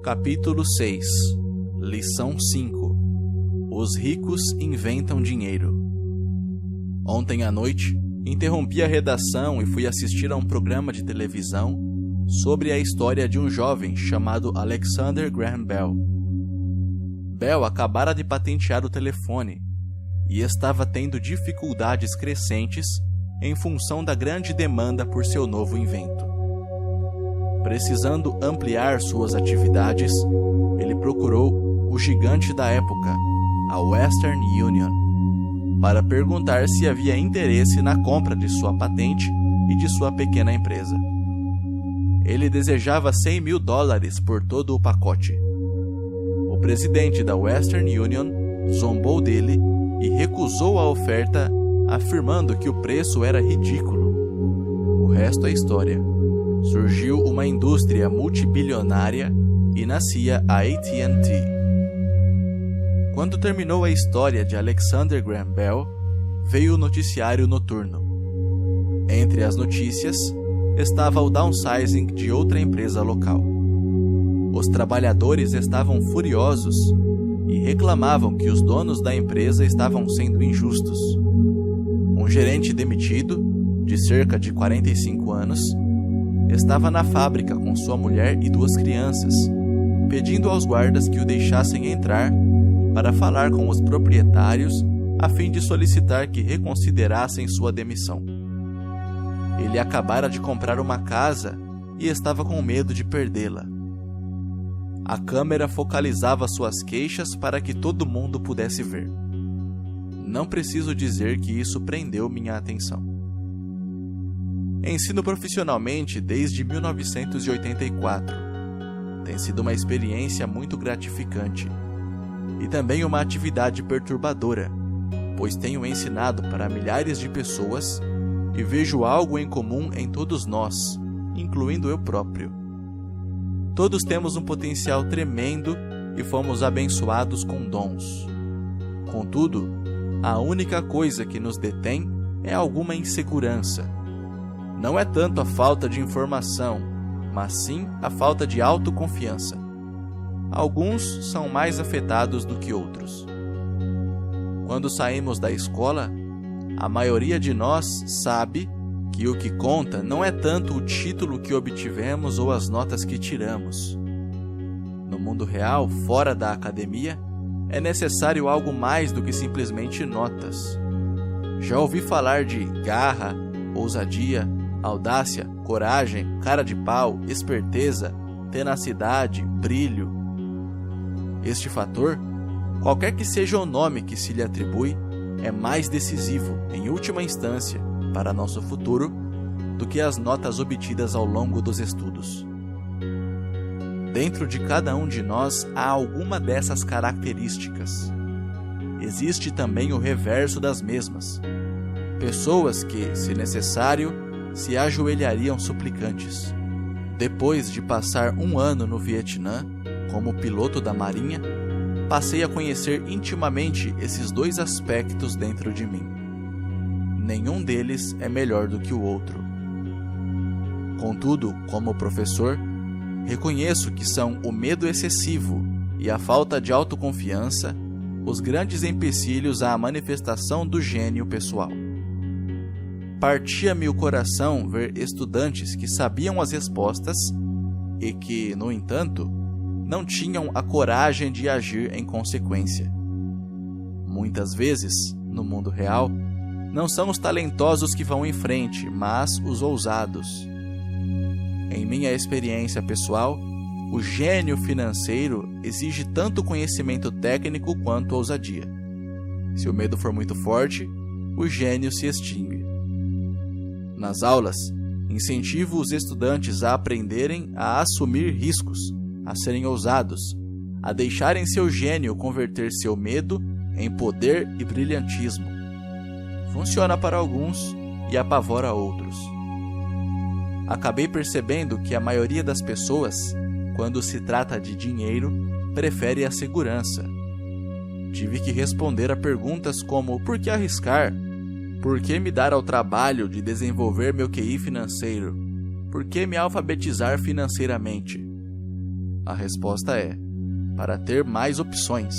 Capítulo 6. Lição 5. Os ricos inventam dinheiro. Ontem à noite, interrompi a redação e fui assistir a um programa de televisão sobre a história de um jovem chamado Alexander Graham Bell. Bell acabara de patentear o telefone e estava tendo dificuldades crescentes em função da grande demanda por seu novo invento. Precisando ampliar suas atividades, ele procurou o gigante da época, a Western Union, para perguntar se havia interesse na compra de sua patente e de sua pequena empresa. Ele desejava $100 mil por todo o pacote. O presidente da Western Union zombou dele e recusou a oferta, afirmando que o preço era ridículo. O resto é história. Surgiu uma indústria multibilionária e nascia a AT&T. Quando terminou a história de Alexander Graham Bell, veio o noticiário noturno. Entre as notícias, estava o downsizing de outra empresa local. Os trabalhadores estavam furiosos e reclamavam que os donos da empresa estavam sendo injustos. Um gerente demitido, de cerca de 45 anos, estava na fábrica com sua mulher e 2 crianças, pedindo aos guardas que o deixassem entrar para falar com os proprietários a fim de solicitar que reconsiderassem sua demissão. Ele acabara de comprar uma casa e estava com medo de perdê-la. A câmera focalizava suas queixas para que todo mundo pudesse ver. Não preciso dizer que isso prendeu minha atenção. Ensino profissionalmente desde 1984. Tem sido uma experiência muito gratificante e também uma atividade perturbadora, pois tenho ensinado para milhares de pessoas e vejo algo em comum em todos nós, incluindo eu próprio. Todos temos um potencial tremendo e fomos abençoados com dons. Contudo, a única coisa que nos detém é alguma insegurança. Não é tanto a falta de informação, mas sim a falta de autoconfiança. Alguns são mais afetados do que outros. Quando saímos da escola, a maioria de nós sabe que o que conta não é tanto o título que obtivemos ou as notas que tiramos. No mundo real, fora da academia, é necessário algo mais do que simplesmente notas. Já ouvi falar de garra, ousadia, audácia, coragem, cara de pau, esperteza, tenacidade, brilho. Este fator, qualquer que seja o nome que se lhe atribui, é mais decisivo, em última instância, para nosso futuro, do que as notas obtidas ao longo dos estudos. Dentro de cada um de nós há alguma dessas características. Existe também o reverso das mesmas. Pessoas que, se necessário, se ajoelhariam suplicantes. Depois de passar 1 ano no Vietnã, como piloto da Marinha, passei a conhecer intimamente esses 2 aspectos dentro de mim. Nenhum deles é melhor do que o outro. Contudo, como professor, reconheço que são o medo excessivo e a falta de autoconfiança os grandes empecilhos à manifestação do gênio pessoal. Partia-me o coração ver estudantes que sabiam as respostas e que, no entanto, não tinham a coragem de agir em consequência. Muitas vezes, no mundo real, não são os talentosos que vão em frente, mas os ousados. Em minha experiência pessoal, o gênio financeiro exige tanto conhecimento técnico quanto ousadia. Se o medo for muito forte, o gênio se extingue. Nas aulas, incentivo os estudantes a aprenderem a assumir riscos, a serem ousados, a deixarem seu gênio converter seu medo em poder e brilhantismo. Funciona para alguns e apavora outros. Acabei percebendo que a maioria das pessoas, quando se trata de dinheiro, prefere a segurança. Tive que responder a perguntas como: por que arriscar? Por que me dar ao trabalho de desenvolver meu QI financeiro? Por que me alfabetizar financeiramente? A resposta é: para ter mais opções.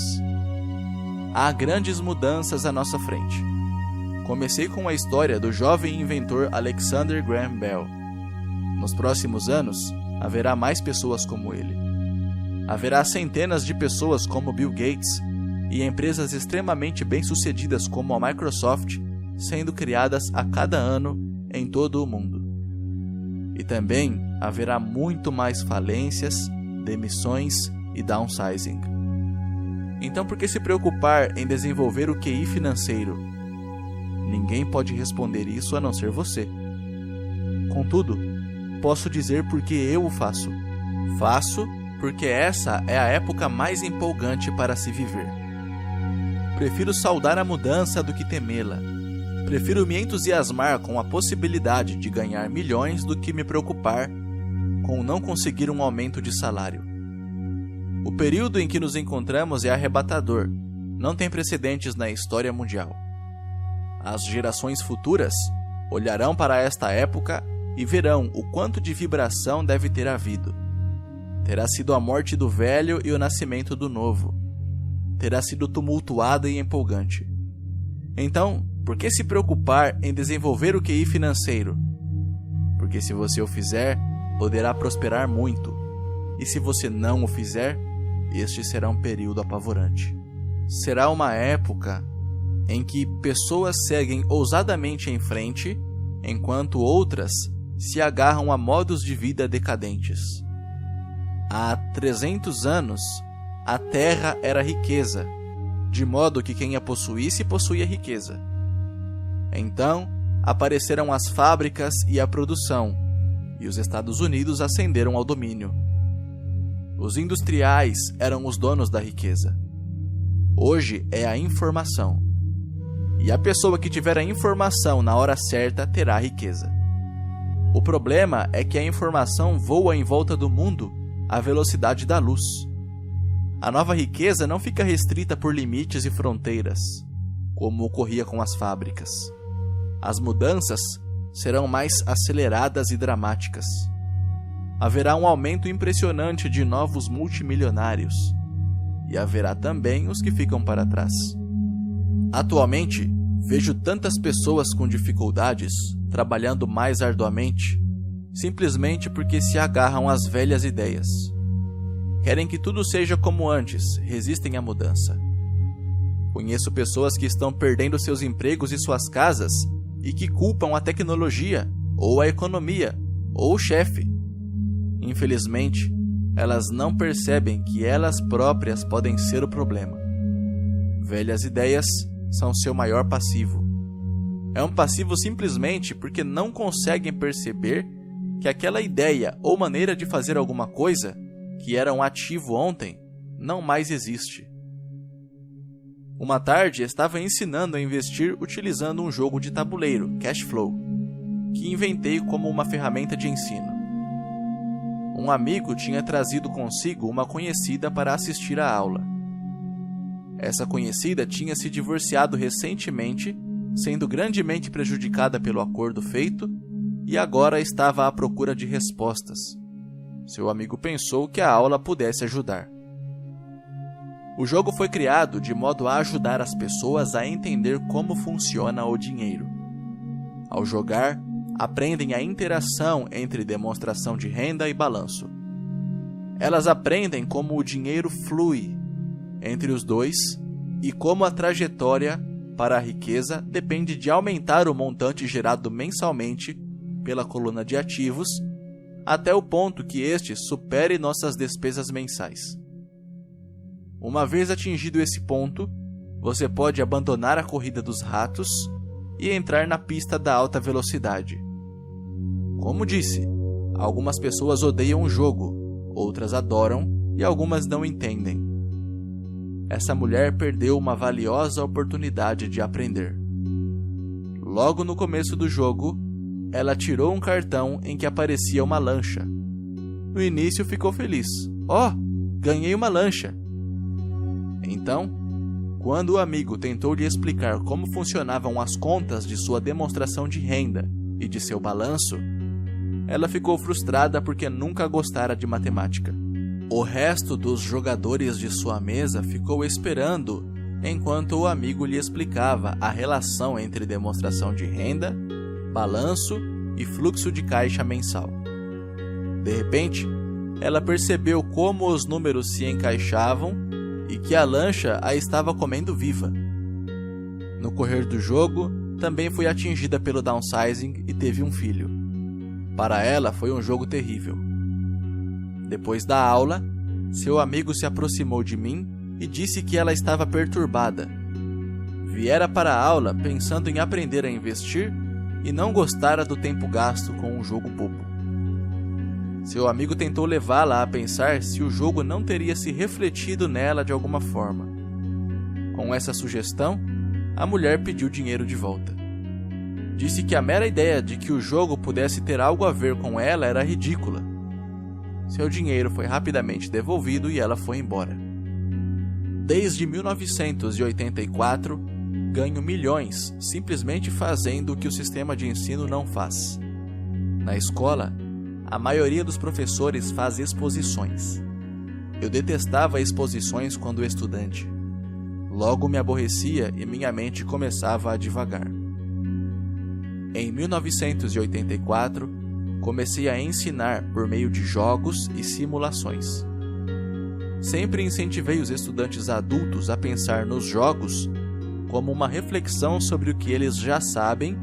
Há grandes mudanças à nossa frente. Comecei com a história do jovem inventor Alexander Graham Bell. Nos próximos anos, haverá mais pessoas como ele. Haverá centenas de pessoas como Bill Gates e empresas extremamente bem-sucedidas como a Microsoft sendo criadas a cada ano em todo o mundo. E também haverá muito mais falências, demissões e downsizing. Então, por que se preocupar em desenvolver o QI financeiro? Ninguém pode responder isso a não ser você. Contudo, posso dizer porque eu o faço. Faço porque essa é a época mais empolgante para se viver. Prefiro saudar a mudança do que temê-la. Prefiro me entusiasmar com a possibilidade de ganhar milhões do que me preocupar com não conseguir um aumento de salário. O período em que nos encontramos é arrebatador, não tem precedentes na história mundial. As gerações futuras olharão para esta época e verão o quanto de vibração deve ter havido. Terá sido a morte do velho e o nascimento do novo. Terá sido tumultuada e empolgante. Então, por que se preocupar em desenvolver o QI financeiro? Porque se você o fizer, poderá prosperar muito. E se você não o fizer, este será um período apavorante. Será uma época em que pessoas seguem ousadamente em frente, enquanto outras se agarram a modos de vida decadentes. Há 300 anos, a terra era riqueza, de modo que quem a possuísse possuía riqueza. Então, apareceram as fábricas e a produção, e os Estados Unidos ascenderam ao domínio. Os industriais eram os donos da riqueza. Hoje é a informação. E a pessoa que tiver a informação na hora certa terá a riqueza. O problema é que a informação voa em volta do mundo à velocidade da luz. A nova riqueza não fica restrita por limites e fronteiras, como ocorria com as fábricas. As mudanças serão mais aceleradas e dramáticas. Haverá um aumento impressionante de novos multimilionários, e haverá também os que ficam para trás. Atualmente, vejo tantas pessoas com dificuldades trabalhando mais arduamente, simplesmente porque se agarram às velhas ideias. Querem que tudo seja como antes, resistem à mudança. Conheço pessoas que estão perdendo seus empregos e suas casas e que culpam a tecnologia, ou a economia, ou o chefe. Infelizmente, elas não percebem que elas próprias podem ser o problema. Velhas ideias são seu maior passivo. É um passivo simplesmente porque não conseguem perceber que aquela ideia ou maneira de fazer alguma coisa que era um ativo ontem não mais existe. Uma tarde estava ensinando a investir utilizando um jogo de tabuleiro, Cashflow, que inventei como uma ferramenta de ensino. Um amigo tinha trazido consigo uma conhecida para assistir à aula. Essa conhecida tinha se divorciado recentemente, sendo grandemente prejudicada pelo acordo feito, e agora estava à procura de respostas. Seu amigo pensou que a aula pudesse ajudar. O jogo foi criado de modo a ajudar as pessoas a entender como funciona o dinheiro. Ao jogar, aprendem a interação entre demonstração de renda e balanço. Elas aprendem como o dinheiro flui entre os dois e como a trajetória para a riqueza depende de aumentar o montante gerado mensalmente pela coluna de ativos até o ponto que este supere nossas despesas mensais. Uma vez atingido esse ponto, você pode abandonar a corrida dos ratos e entrar na pista da alta velocidade. Como disse, algumas pessoas odeiam o jogo, outras adoram e algumas não entendem. Essa mulher perdeu uma valiosa oportunidade de aprender. Logo no começo do jogo, ela tirou um cartão em que aparecia uma lancha. No início ficou feliz. Oh, ganhei uma lancha! Então, quando o amigo tentou lhe explicar como funcionavam as contas de sua demonstração de renda e de seu balanço, ela ficou frustrada porque nunca gostara de matemática. O resto dos jogadores de sua mesa ficou esperando enquanto o amigo lhe explicava a relação entre demonstração de renda, balanço e fluxo de caixa mensal. De repente, ela percebeu como os números se encaixavam e que a lancha a estava comendo viva. No correr do jogo, também foi atingida pelo downsizing e teve um filho. Para ela, foi um jogo terrível. Depois da aula, seu amigo se aproximou de mim e disse que ela estava perturbada. Viera para a aula pensando em aprender a investir e não gostara do tempo gasto com um jogo bobo. Seu amigo tentou levá-la a pensar se o jogo não teria se refletido nela de alguma forma. Com essa sugestão, a mulher pediu dinheiro de volta. Disse que a mera ideia de que o jogo pudesse ter algo a ver com ela era ridícula. Seu dinheiro foi rapidamente devolvido e ela foi embora. Desde 1984, ganho milhões simplesmente fazendo o que o sistema de ensino não faz. Na escola, a maioria dos professores faz exposições. Eu detestava exposições quando estudante. Logo me aborrecia e minha mente começava a divagar. Em 1984, comecei a ensinar por meio de jogos e simulações. Sempre incentivei os estudantes adultos a pensar nos jogos como uma reflexão sobre o que eles já sabem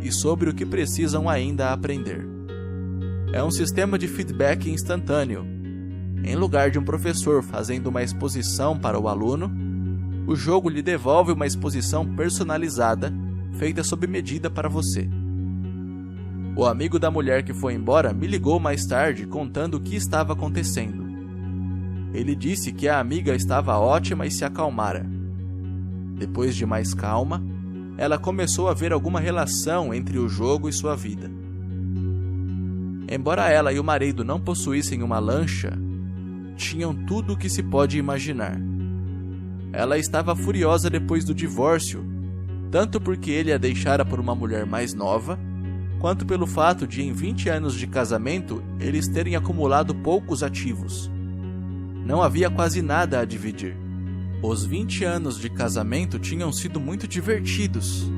e sobre o que precisam ainda aprender. É um sistema de feedback instantâneo. Em lugar de um professor fazendo uma exposição para o aluno, o jogo lhe devolve uma exposição personalizada, feita sob medida para você. O amigo da mulher que foi embora me ligou mais tarde contando o que estava acontecendo. Ele disse que a amiga estava ótima e se acalmara. Depois de mais calma, ela começou a ver alguma relação entre o jogo e sua vida. Embora ela e o marido não possuíssem uma lancha, tinham tudo o que se pode imaginar. Ela estava furiosa depois do divórcio, tanto porque ele a deixara por uma mulher mais nova, quanto pelo fato de, em 20 anos de casamento, eles terem acumulado poucos ativos. Não havia quase nada a dividir. Os 20 anos de casamento tinham sido muito divertidos,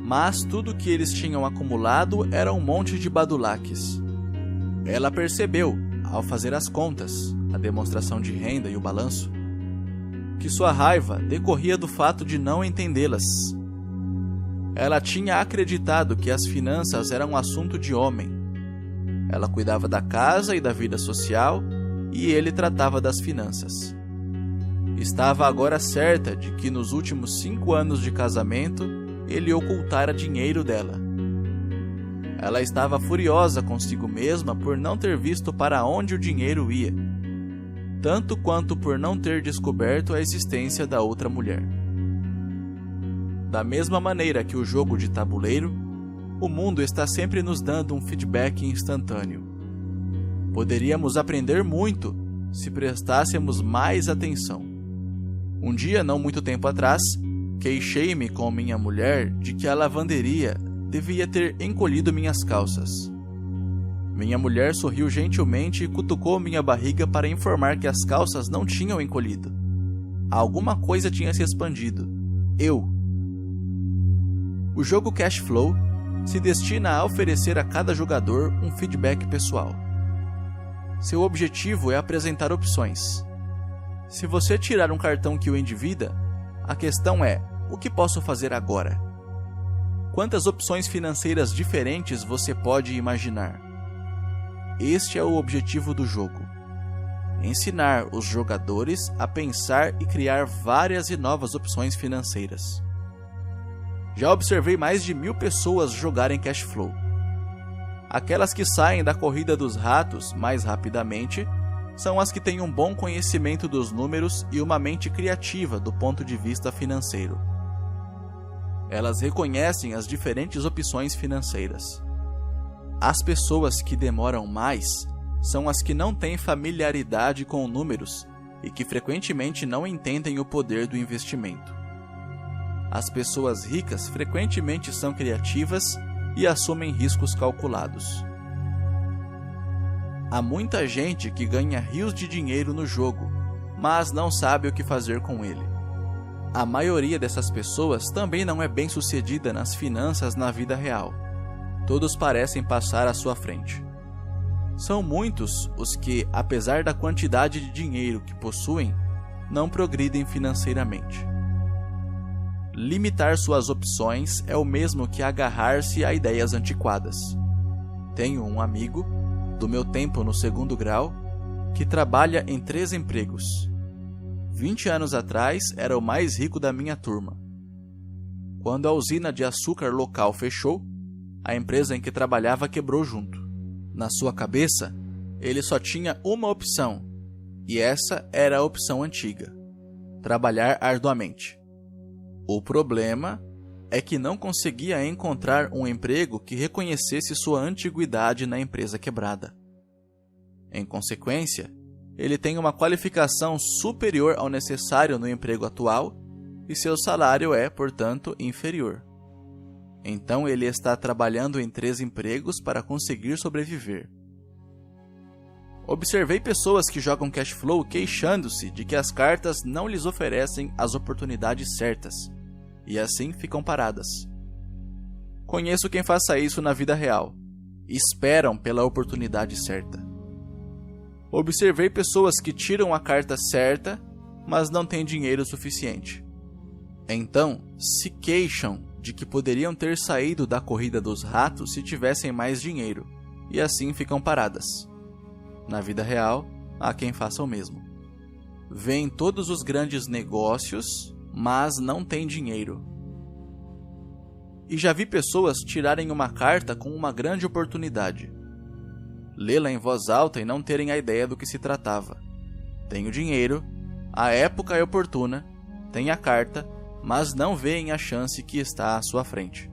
mas tudo o que eles tinham acumulado era um monte de badulaques. Ela percebeu, ao fazer as contas, a demonstração de renda e o balanço, que sua raiva decorria do fato de não entendê-las. Ela tinha acreditado que as finanças eram um assunto de homem. Ela cuidava da casa e da vida social, e ele tratava das finanças. Estava agora certa de que nos últimos 5 anos de casamento, ele ocultara dinheiro dela. Ela estava furiosa consigo mesma por não ter visto para onde o dinheiro ia, tanto quanto por não ter descoberto a existência da outra mulher. Da mesma maneira que o jogo de tabuleiro, o mundo está sempre nos dando um feedback instantâneo. Poderíamos aprender muito se prestássemos mais atenção. Um dia, não muito tempo atrás, queixei-me com minha mulher de que a lavanderia devia ter encolhido minhas calças. Minha mulher sorriu gentilmente e cutucou minha barriga para informar que as calças não tinham encolhido. Alguma coisa tinha se expandido. O jogo Cash Flow se destina a oferecer a cada jogador um feedback pessoal. Seu objetivo é apresentar opções. Se você tirar um cartão que o endivida, a questão é: o que posso fazer agora? Quantas opções financeiras diferentes você pode imaginar? Este é o objetivo do jogo: ensinar os jogadores a pensar e criar várias e novas opções financeiras. Já observei mais de 1000 pessoas jogarem Cash Flow. Aquelas que saem da corrida dos ratos mais rapidamente são as que têm um bom conhecimento dos números e uma mente criativa do ponto de vista financeiro. Elas reconhecem as diferentes opções financeiras. As pessoas que demoram mais são as que não têm familiaridade com números e que frequentemente não entendem o poder do investimento. As pessoas ricas frequentemente são criativas e assumem riscos calculados. Há muita gente que ganha rios de dinheiro no jogo, mas não sabe o que fazer com ele. A maioria dessas pessoas também não é bem-sucedida nas finanças na vida real. Todos parecem passar à sua frente. São muitos os que, apesar da quantidade de dinheiro que possuem, não progridem financeiramente. Limitar suas opções é o mesmo que agarrar-se a ideias antiquadas. Tenho um amigo, do meu tempo no segundo grau, que trabalha em 3 empregos. 20 anos atrás era o mais rico da minha turma. Quando a usina de açúcar local fechou, a empresa em que trabalhava quebrou junto. Na sua cabeça, ele só tinha uma opção, e essa era a opção antiga: trabalhar arduamente. O problema é que não conseguia encontrar um emprego que reconhecesse sua antiguidade na empresa quebrada. Em consequência, ele tem uma qualificação superior ao necessário no emprego atual e seu salário é, portanto, inferior. Então ele está trabalhando em 3 empregos para conseguir sobreviver. Observei pessoas que jogam cash flow queixando-se de que as cartas não lhes oferecem as oportunidades certas, e assim ficam paradas. Conheço quem faça isso na vida real. Esperam pela oportunidade certa. Observei pessoas que tiram a carta certa, mas não têm dinheiro suficiente. Então, se queixam de que poderiam ter saído da corrida dos ratos se tivessem mais dinheiro, e assim ficam paradas. Na vida real, há quem faça o mesmo. Vêem todos os grandes negócios, mas não têm dinheiro. E já vi pessoas tirarem uma carta com uma grande oportunidade, lê-la em voz alta e não terem a ideia do que se tratava. Tenho dinheiro, a época é oportuna, tem a carta, mas não veem a chance que está à sua frente.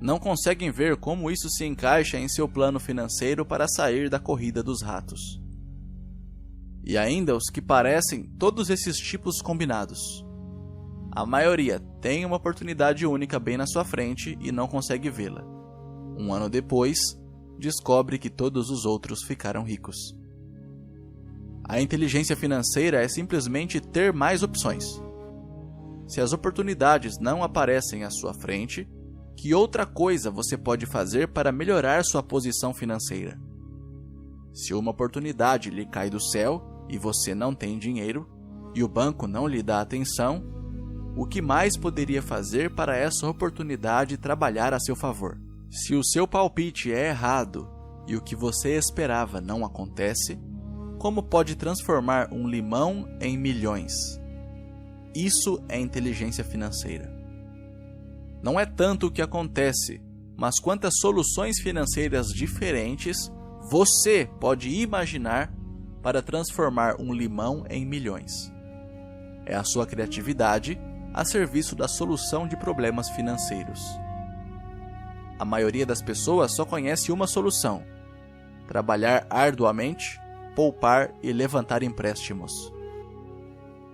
Não conseguem ver como isso se encaixa em seu plano financeiro para sair da corrida dos ratos. E ainda os que parecem todos esses tipos combinados. A maioria tem uma oportunidade única bem na sua frente e não consegue vê-la. Um ano depois, descobre que todos os outros ficaram ricos. A inteligência financeira é simplesmente ter mais opções. Se as oportunidades não aparecem à sua frente, que outra coisa você pode fazer para melhorar sua posição financeira? Se uma oportunidade lhe cai do céu e você não tem dinheiro, e o banco não lhe dá atenção, o que mais poderia fazer para essa oportunidade trabalhar a seu favor? Se o seu palpite é errado e o que você esperava não acontece, como pode transformar um limão em milhões? Isso é inteligência financeira. Não é tanto o que acontece, mas quantas soluções financeiras diferentes você pode imaginar para transformar um limão em milhões. É a sua criatividade a serviço da solução de problemas financeiros. A maioria das pessoas só conhece uma solução: trabalhar arduamente, poupar e levantar empréstimos.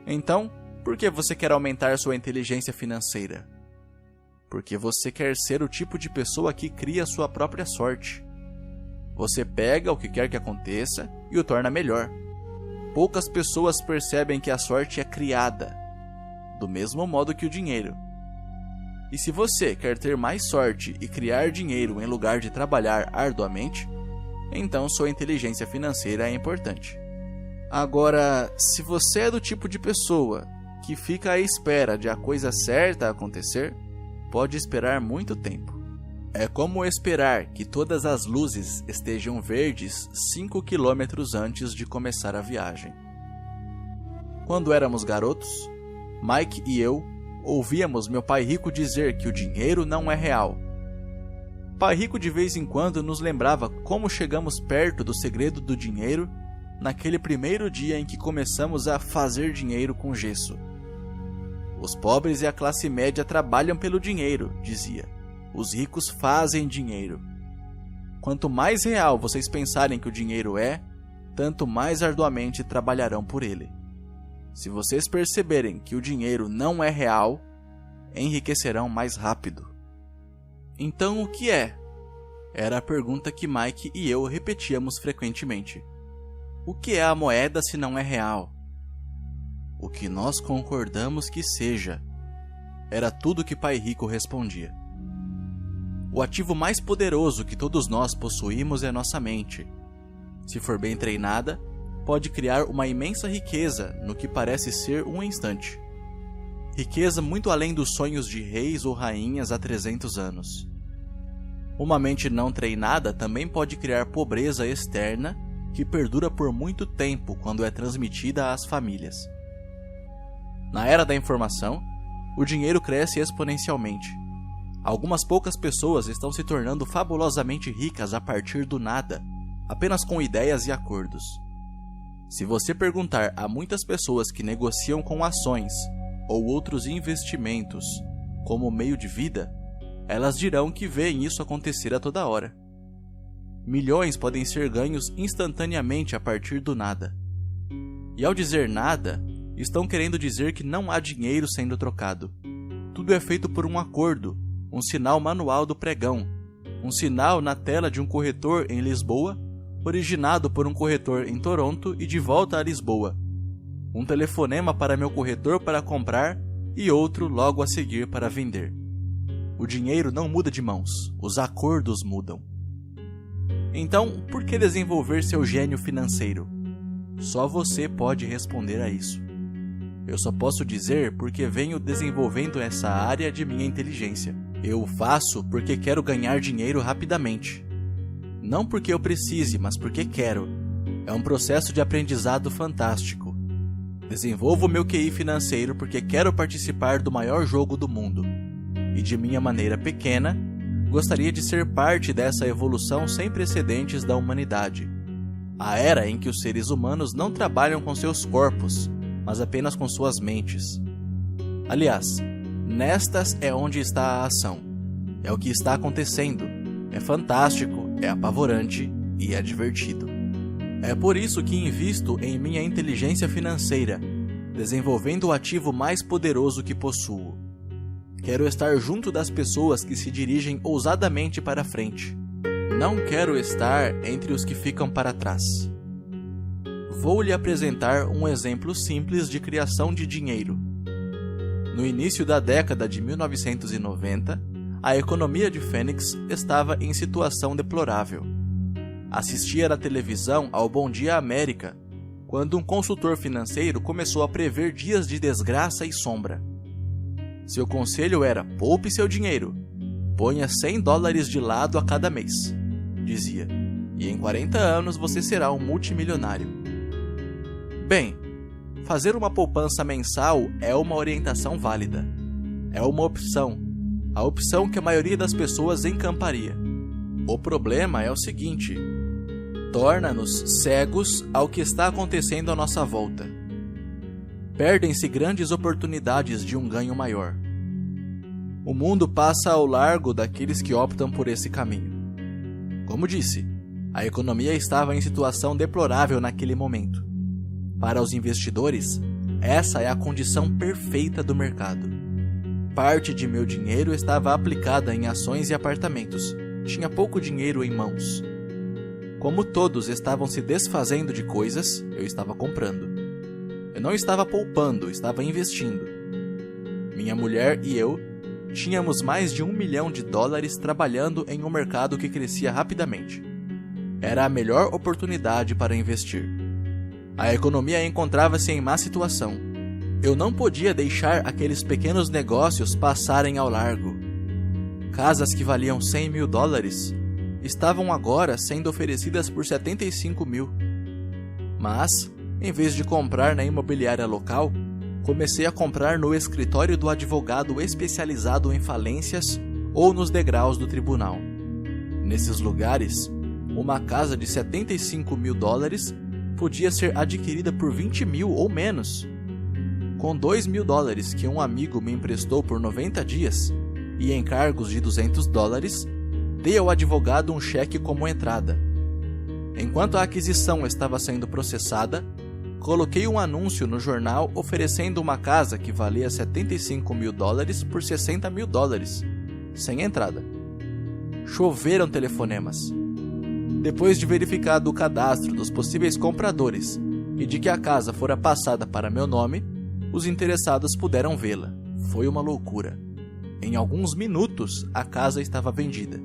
Então, por que você quer aumentar sua inteligência financeira? Porque você quer ser o tipo de pessoa que cria sua própria sorte. Você pega o que quer que aconteça e o torna melhor. Poucas pessoas percebem que a sorte é criada, do mesmo modo que o dinheiro. E se você quer ter mais sorte e criar dinheiro em lugar de trabalhar arduamente, então sua inteligência financeira é importante. Agora, se você é do tipo de pessoa que fica à espera de a coisa certa acontecer, pode esperar muito tempo. É como esperar que todas as luzes estejam verdes 5 quilômetros antes de começar a viagem. Quando éramos garotos, Mike e eu ouvíamos meu pai rico dizer que o dinheiro não é real. Pai rico de vez em quando nos lembrava como chegamos perto do segredo do dinheiro naquele primeiro dia em que começamos a fazer dinheiro com gesso. Os pobres e a classe média trabalham pelo dinheiro, dizia. Os ricos fazem dinheiro. Quanto mais real vocês pensarem que o dinheiro é, tanto mais arduamente trabalharão por ele. Se vocês perceberem que o dinheiro não é real, enriquecerão mais rápido. Então o que é? Era a pergunta que Mike e eu repetíamos frequentemente. O que é a moeda se não é real? O que nós concordamos que seja. Era tudo que Pai Rico respondia. O ativo mais poderoso que todos nós possuímos é nossa mente. Se for bem treinada, pode criar uma imensa riqueza no que parece ser um instante. Riqueza muito além dos sonhos de reis ou rainhas há 300 anos. Uma mente não treinada também pode criar pobreza externa que perdura por muito tempo quando é transmitida às famílias. Na era da informação, o dinheiro cresce exponencialmente. Algumas poucas pessoas estão se tornando fabulosamente ricas a partir do nada, apenas com ideias e acordos. Se você perguntar a muitas pessoas que negociam com ações ou outros investimentos como meio de vida, elas dirão que veem isso acontecer a toda hora. Milhões podem ser ganhos instantaneamente a partir do nada. E ao dizer nada, estão querendo dizer que não há dinheiro sendo trocado. Tudo é feito por um acordo, um sinal manual do pregão, um sinal na tela de um corretor em Lisboa, originado por um corretor em Toronto e de volta a Lisboa. Um telefonema para meu corretor para comprar e outro logo a seguir para vender. O dinheiro não muda de mãos, os acordos mudam. Então, por que desenvolver seu gênio financeiro? Só você pode responder a isso. Eu só posso dizer porque venho desenvolvendo essa área de minha inteligência. Eu faço porque quero ganhar dinheiro rapidamente. Não porque eu precise, mas porque quero. É um processo de aprendizado fantástico. Desenvolvo meu QI financeiro porque quero participar do maior jogo do mundo. E de minha maneira pequena, gostaria de ser parte dessa evolução sem precedentes da humanidade. A era em que os seres humanos não trabalham com seus corpos, mas apenas com suas mentes. Aliás, nestas é onde está a ação. É o que está acontecendo. É fantástico, é apavorante e é divertido. É por isso que invisto em minha inteligência financeira, desenvolvendo o ativo mais poderoso que possuo. Quero estar junto das pessoas que se dirigem ousadamente para frente. Não quero estar entre os que ficam para trás. Vou lhe apresentar um exemplo simples de criação de dinheiro. No início da década de 1990, a economia de Phoenix estava em situação deplorável. Assistia na televisão ao Bom Dia América, quando um consultor financeiro começou a prever dias de desgraça e sombra. Seu conselho era: poupe seu dinheiro, ponha $100 de lado a cada mês, dizia, e em 40 anos você será um multimilionário. Bem, fazer uma poupança mensal é uma orientação válida. É uma opção, a opção que a maioria das pessoas encamparia. O problema é o seguinte: torna-nos cegos ao que está acontecendo à nossa volta. Perdem-se grandes oportunidades de um ganho maior. O mundo passa ao largo daqueles que optam por esse caminho. Como disse, a economia estava em situação deplorável naquele momento. Para os investidores, essa é a condição perfeita do mercado. Parte de meu dinheiro estava aplicada em ações e apartamentos. Tinha pouco dinheiro em mãos. Como todos estavam se desfazendo de coisas, eu estava comprando. Eu não estava poupando, estava investindo. Minha mulher e eu tínhamos mais de $1 milhão trabalhando em um mercado que crescia rapidamente. Era a melhor oportunidade para investir. A economia encontrava-se em má situação. Eu não podia deixar aqueles pequenos negócios passarem ao largo. Casas que valiam $100 mil estavam agora sendo oferecidas por 75 mil. Mas, em vez de comprar na imobiliária local, comecei a comprar no escritório do advogado especializado em falências ou nos degraus do tribunal. Nesses lugares, uma casa de $75 mil podia ser adquirida por 20 mil ou menos. Com $2 mil que um amigo me emprestou por 90 dias e encargos de $200, dei ao advogado um cheque como entrada. Enquanto a aquisição estava sendo processada, coloquei um anúncio no jornal oferecendo uma casa que valia $75 mil por $60 mil, sem entrada. choveram telefonemas. Depois de verificado o cadastro dos possíveis compradores e de que a casa fora passada para meu nome, os interessados puderam vê-la. Foi uma loucura. Em alguns minutos, a casa estava vendida.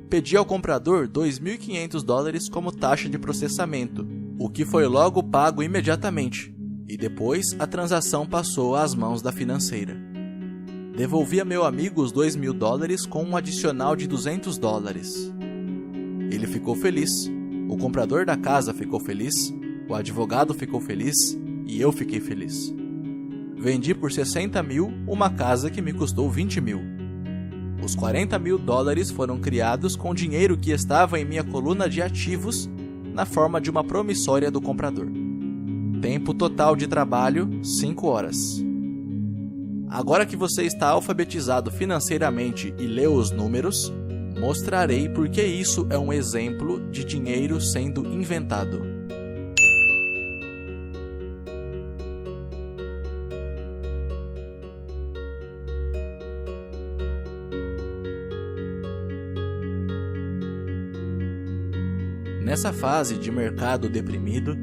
Pedi ao comprador $2.500 como taxa de processamento, o que foi logo pago imediatamente, e depois a transação passou às mãos da financeira. Devolvi a meu amigo os $2.000 com um adicional de $200. Ele ficou feliz, o comprador da casa ficou feliz, o advogado ficou feliz e eu fiquei feliz. Vendi por $60.000 uma casa que me custou $20.000. Os $40.000 foram criados com dinheiro que estava em minha coluna de ativos na forma de uma promissória do comprador. Tempo total de trabalho, 5 horas. Agora que você está alfabetizado financeiramente e leu os números, mostrarei por que isso é um exemplo de dinheiro sendo inventado. Nessa fase de mercado deprimido,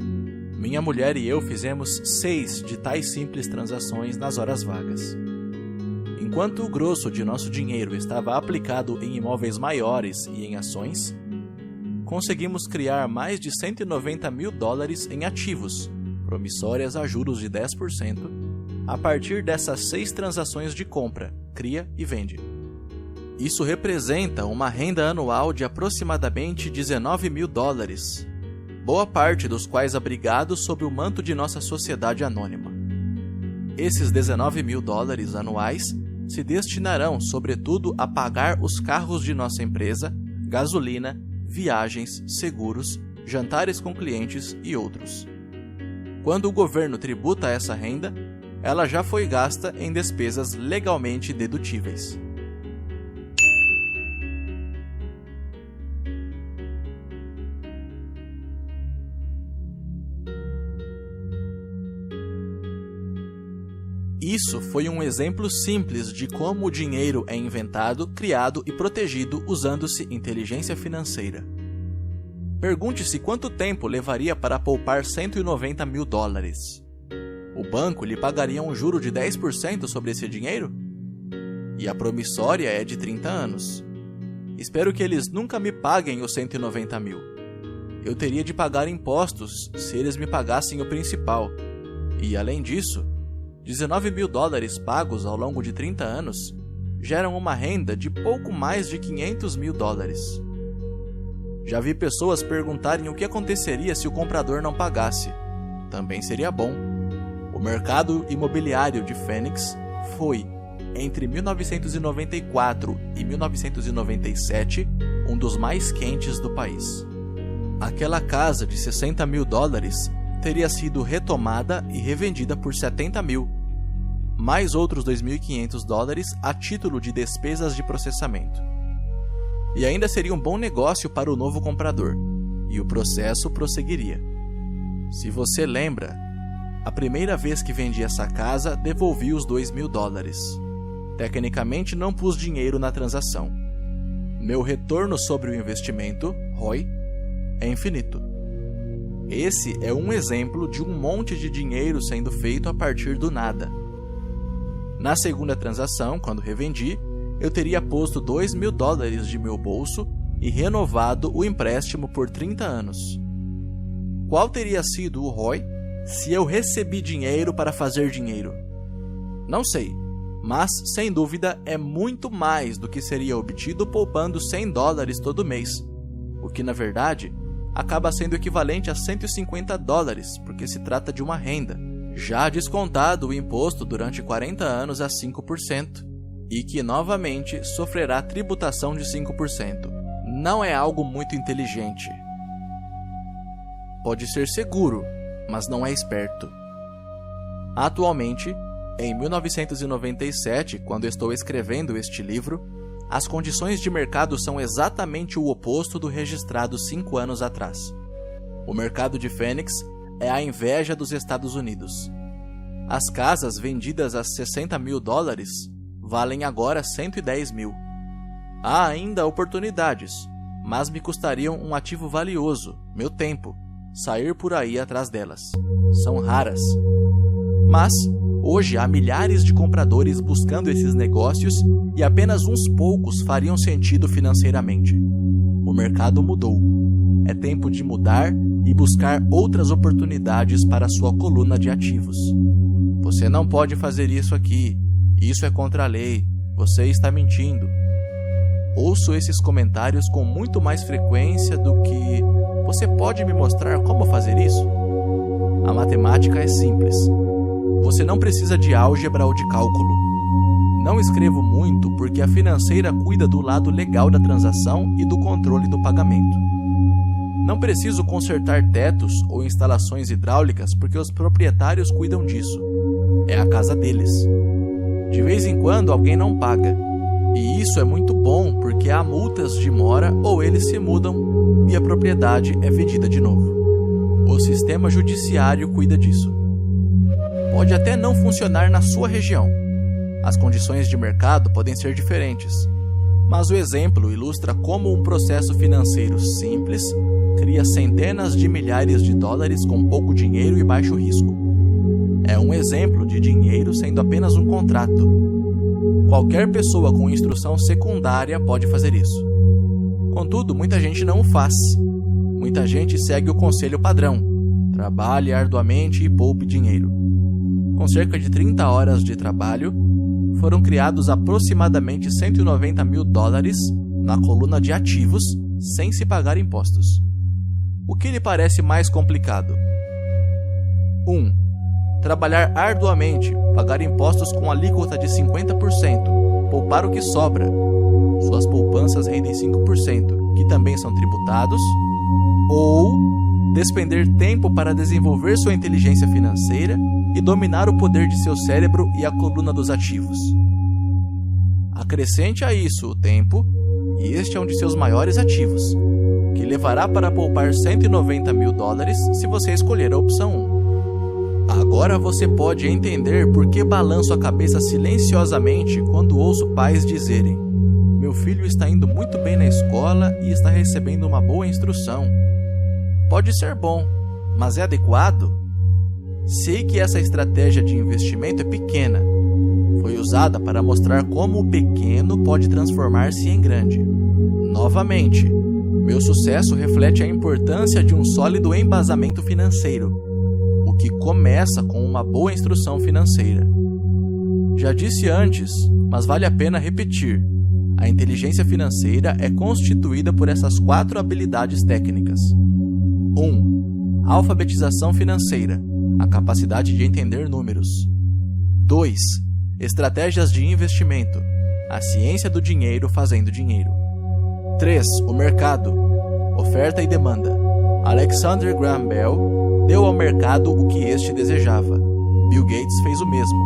minha mulher e eu fizemos 6 de tais simples transações nas horas vagas. Enquanto o grosso de nosso dinheiro estava aplicado em imóveis maiores e em ações, conseguimos criar mais de $190.000 em ativos, promissórias a juros de 10%, a partir dessas 6 transações de compra, cria e vende. Isso representa uma renda anual de aproximadamente $19.000, boa parte dos quais abrigados sob o manto de nossa sociedade anônima. Esses $19.000 anuais se destinarão, sobretudo, a pagar os carros de nossa empresa, gasolina, viagens, seguros, jantares com clientes e outros. Quando o governo tributa essa renda, ela já foi gasta em despesas legalmente dedutíveis. Isso foi um exemplo simples de como o dinheiro é inventado, criado e protegido usando-se inteligência financeira. Pergunte-se quanto tempo levaria para poupar $190.000. O banco lhe pagaria um juro de 10% sobre esse dinheiro? E a promissória é de 30 anos. Espero que eles nunca me paguem os $190.000. Eu teria de pagar impostos se eles me pagassem o principal. E, além disso, $19.000 pagos ao longo de 30 anos geram uma renda de pouco mais de $500.000. Já vi pessoas perguntarem o que aconteceria se o comprador não pagasse. Também seria bom. O mercado imobiliário de Phoenix foi, entre 1994 e 1997, um dos mais quentes do país. Aquela casa de $60.000 teria sido retomada e revendida por $70.000, mais outros $2.500 a título de despesas de processamento. E ainda seria um bom negócio para o novo comprador, e o processo prosseguiria. Se você lembra, a primeira vez que vendi essa casa, devolvi os $2.000. Tecnicamente, não pus dinheiro na transação. Meu retorno sobre o investimento, ROI, é infinito. Esse é um exemplo de um monte de dinheiro sendo feito a partir do nada. Na segunda transação, quando revendi, eu teria posto $2.000 de meu bolso e renovado o empréstimo por 30 anos. Qual teria sido o ROI se eu recebi dinheiro para fazer dinheiro? Não sei, mas sem dúvida é muito mais do que seria obtido poupando $100 todo mês, o que na verdade acaba sendo equivalente a $150, porque se trata de uma renda, já descontado o imposto durante 40 anos a 5%, e que novamente sofrerá tributação de 5%. Não é algo muito inteligente. Pode ser seguro, mas não é esperto. Atualmente, em 1997, quando estou escrevendo este livro, as condições de mercado são exatamente o oposto do registrado 5 anos atrás. O mercado de Phoenix é a inveja dos Estados Unidos. As casas vendidas a $60.000 valem agora $110.000. Há ainda oportunidades, mas me custariam um ativo valioso, meu tempo, sair por aí atrás delas. São raras. Mas, hoje há milhares de compradores buscando esses negócios e apenas uns poucos fariam sentido financeiramente. O mercado mudou. É tempo de mudar e buscar outras oportunidades para sua coluna de ativos. Você não pode fazer isso aqui. Isso é contra a lei. Você está mentindo. Ouço esses comentários com muito mais frequência do que "Você pode me mostrar como fazer isso?" A matemática é simples. Você não precisa de álgebra ou de cálculo. Não escrevo muito porque a financeira cuida do lado legal da transação e do controle do pagamento. Não preciso consertar tetos ou instalações hidráulicas porque os proprietários cuidam disso. É a casa deles. De vez em quando alguém não paga. E isso é muito bom porque há multas de mora ou eles se mudam e a propriedade é vendida de novo. O sistema judiciário cuida disso. Pode até não funcionar na sua região. As condições de mercado podem ser diferentes. Mas o exemplo ilustra como um processo financeiro simples cria centenas de milhares de dólares com pouco dinheiro e baixo risco. É um exemplo de dinheiro sendo apenas um contrato. Qualquer pessoa com instrução secundária pode fazer isso. Contudo, muita gente não o faz. Muita gente segue o conselho padrão: trabalhe arduamente e poupe dinheiro. Com cerca de 30 horas de trabalho, foram criados aproximadamente $190 mil na coluna de ativos, sem se pagar impostos. O que lhe parece mais complicado? 1. Trabalhar arduamente, pagar impostos com alíquota de 50%, poupar o que sobra. Suas poupanças rendem 5%, que também são tributados. Ou despender tempo para desenvolver sua inteligência financeira e dominar o poder de seu cérebro e a coluna dos ativos. Acrescente a isso o tempo, e este é um de seus maiores ativos, que levará para poupar $190 mil se você escolher a opção 1. Agora você pode entender por que balanço a cabeça silenciosamente quando ouço pais dizerem: "Meu filho está indo muito bem na escola e está recebendo uma boa instrução." Pode ser bom, mas é adequado? Sei que essa estratégia de investimento é pequena. Foi usada para mostrar como o pequeno pode transformar-se em grande. Novamente, meu sucesso reflete a importância de um sólido embasamento financeiro, o que começa com uma boa instrução financeira. Já disse antes, mas vale a pena repetir: a inteligência financeira é constituída por essas 4 habilidades técnicas. 1. Alfabetização financeira, a capacidade de entender números. 2. Estratégias de investimento, a ciência do dinheiro fazendo dinheiro. 3. O mercado, oferta e demanda. Alexander Graham Bell deu ao mercado o que este desejava. Bill Gates fez o mesmo.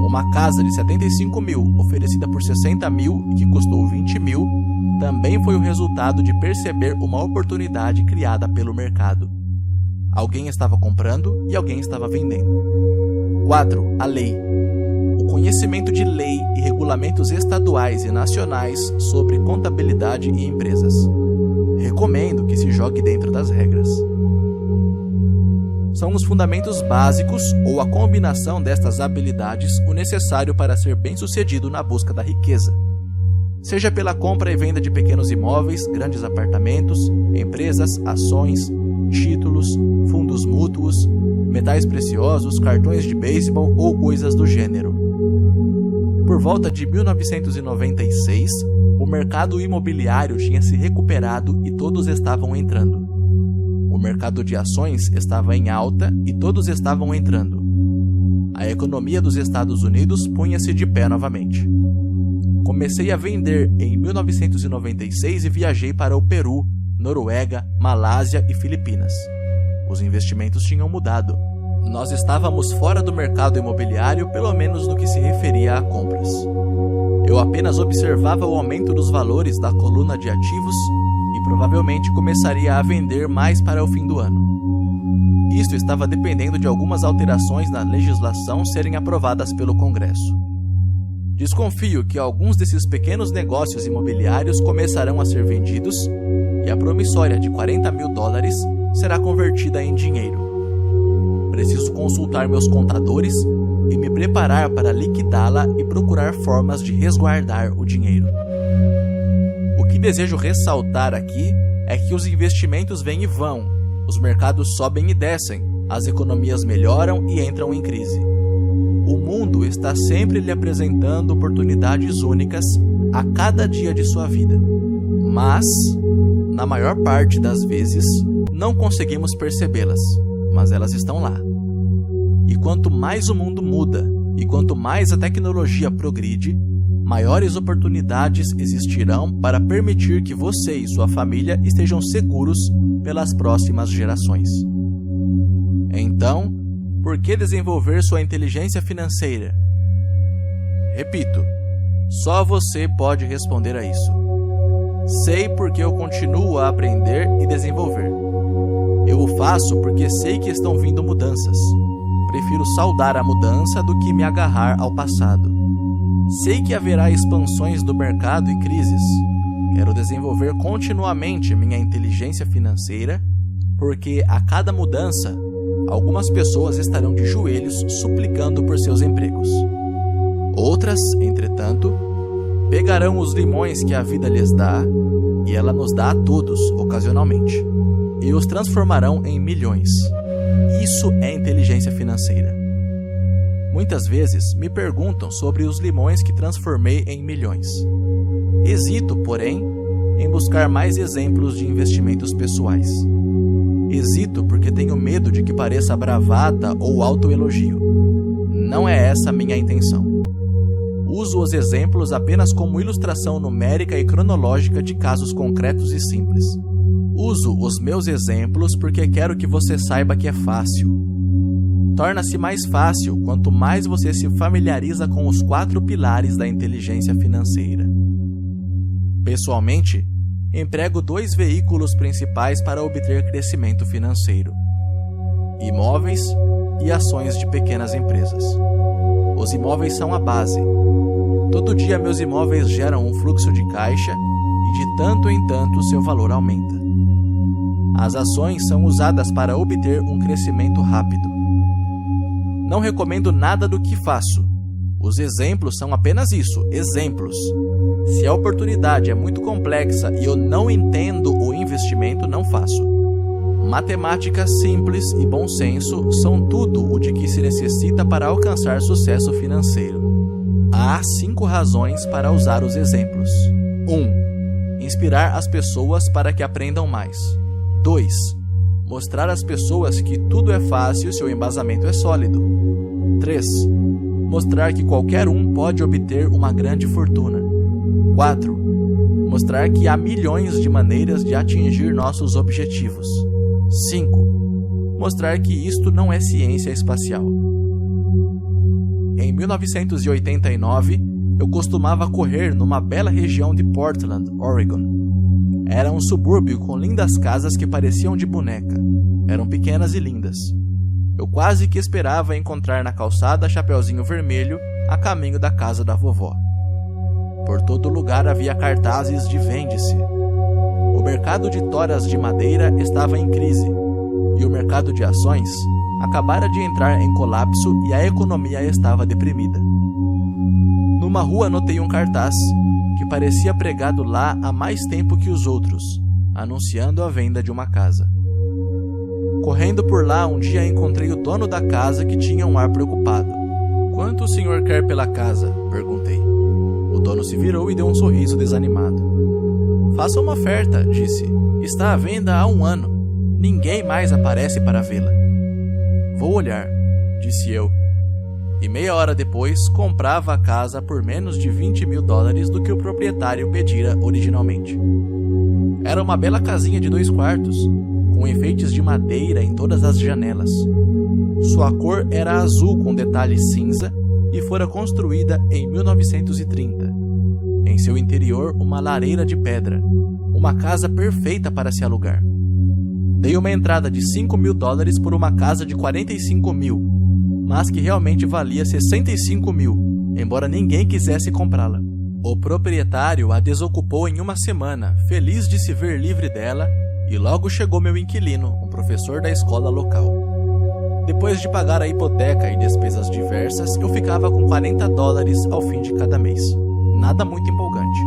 Uma casa de 75 mil, oferecida por 60 mil e que custou 20 mil, também foi o resultado de perceber uma oportunidade criada pelo mercado. Alguém estava comprando e alguém estava vendendo. 4. A lei. O conhecimento de lei e regulamentos estaduais e nacionais sobre contabilidade e empresas. Recomendo que se jogue dentro das regras. São os fundamentos básicos ou a combinação destas habilidades o necessário para ser bem-sucedido na busca da riqueza. Seja pela compra e venda de pequenos imóveis, grandes apartamentos, empresas, ações, títulos, fundos mútuos, metais preciosos, cartões de beisebol ou coisas do gênero. Por volta de 1996, o mercado imobiliário tinha se recuperado e todos estavam entrando. O mercado de ações estava em alta e todos estavam entrando. A economia dos Estados Unidos punha-se de pé novamente. Comecei a vender em 1996 e viajei para o Peru, Noruega, Malásia e Filipinas. Os investimentos tinham mudado. Nós estávamos fora do mercado imobiliário, pelo menos no que se referia a compras. Eu apenas observava o aumento dos valores da coluna de ativos e provavelmente começaria a vender mais para o fim do ano. Isto estava dependendo de algumas alterações na legislação serem aprovadas pelo Congresso. Desconfio que alguns desses pequenos negócios imobiliários começarão a ser vendidos e a promissória de $40.000 será convertida em dinheiro. Preciso consultar meus contadores e me preparar para liquidá-la e procurar formas de resguardar o dinheiro. O que desejo ressaltar aqui é que os investimentos vêm e vão, os mercados sobem e descem, as economias melhoram e entram em crise. O mundo está sempre lhe apresentando oportunidades únicas a cada dia de sua vida, mas, na maior parte das vezes, não conseguimos percebê-las, mas elas estão lá. E quanto mais o mundo muda e quanto mais a tecnologia progride, maiores oportunidades existirão para permitir que você e sua família estejam seguros pelas próximas gerações. Então, por que desenvolver sua inteligência financeira? Repito, só você pode responder a isso. Sei porque eu continuo a aprender e desenvolver. Eu o faço porque sei que estão vindo mudanças. Prefiro saudar a mudança do que me agarrar ao passado. Sei que haverá expansões do mercado e crises. Quero desenvolver continuamente minha inteligência financeira, porque a cada mudança, algumas pessoas estarão de joelhos suplicando por seus empregos. Outras, entretanto, pegarão os limões que a vida lhes dá, e ela nos dá a todos, ocasionalmente, e os transformarão em milhões. Isso é inteligência financeira. Muitas vezes me perguntam sobre os limões que transformei em milhões. Hesito, porém, em buscar mais exemplos de investimentos pessoais. Hesito porque tenho medo de que pareça bravata ou autoelogio. Não é essa a minha intenção. Uso os exemplos apenas como ilustração numérica e cronológica de casos concretos e simples. Uso os meus exemplos porque quero que você saiba que é fácil. Torna-se mais fácil quanto mais você se familiariza com os 4 pilares da inteligência financeira. Pessoalmente, emprego 2 veículos principais para obter crescimento financeiro: imóveis e ações de pequenas empresas. Os imóveis são a base. Todo dia meus imóveis geram um fluxo de caixa e de tanto em tanto seu valor aumenta. As ações são usadas para obter um crescimento rápido. Não recomendo nada do que faço. Os exemplos são apenas isso, exemplos. Se a oportunidade é muito complexa e eu não entendo o investimento, não faço. Matemática simples e bom senso são tudo o de que se necessita para alcançar sucesso financeiro. Há 5 razões para usar os exemplos. 1. Inspirar as pessoas para que aprendam mais. 2. Mostrar às pessoas que tudo é fácil se o embasamento é sólido. 3. Mostrar que qualquer um pode obter uma grande fortuna. 4. Mostrar que há milhões de maneiras de atingir nossos objetivos. 5. Mostrar que isto não é ciência espacial. Em 1989, eu costumava correr numa bela região de Portland, Oregon. Era um subúrbio com lindas casas que pareciam de boneca. Eram pequenas e lindas. Eu quase que esperava encontrar na calçada Chapeuzinho Vermelho a caminho da casa da vovó. Por todo lugar havia cartazes de vende-se. O mercado de toras de madeira estava em crise, e o mercado de ações acabara de entrar em colapso e a economia estava deprimida. Numa rua notei um cartaz que parecia pregado lá há mais tempo que os outros, anunciando a venda de uma casa. Correndo por lá, um dia encontrei o dono da casa que tinha um ar preocupado. "Quanto o senhor quer pela casa?" perguntei. O dono se virou e deu um sorriso desanimado. "Faça uma oferta", disse. "Está à venda há 1 ano. Ninguém mais aparece para vê-la." "Vou olhar", disse eu. E meia hora depois, comprava a casa por menos de $20.000 do que o proprietário pedira originalmente. Era uma bela casinha de 2 quartos, com enfeites de madeira em todas as janelas. Sua cor era azul com detalhes cinza e fora construída em 1930. Em seu interior, uma lareira de pedra, uma casa perfeita para se alugar. Dei uma entrada de $5.000 por uma casa de $45.000, mas que realmente valia $65.000, embora ninguém quisesse comprá-la. O proprietário a desocupou em uma semana, feliz de se ver livre dela, e logo chegou meu inquilino, um professor da escola local. Depois de pagar a hipoteca e despesas diversas, eu ficava com $40 ao fim de cada mês. Nada muito empolgante.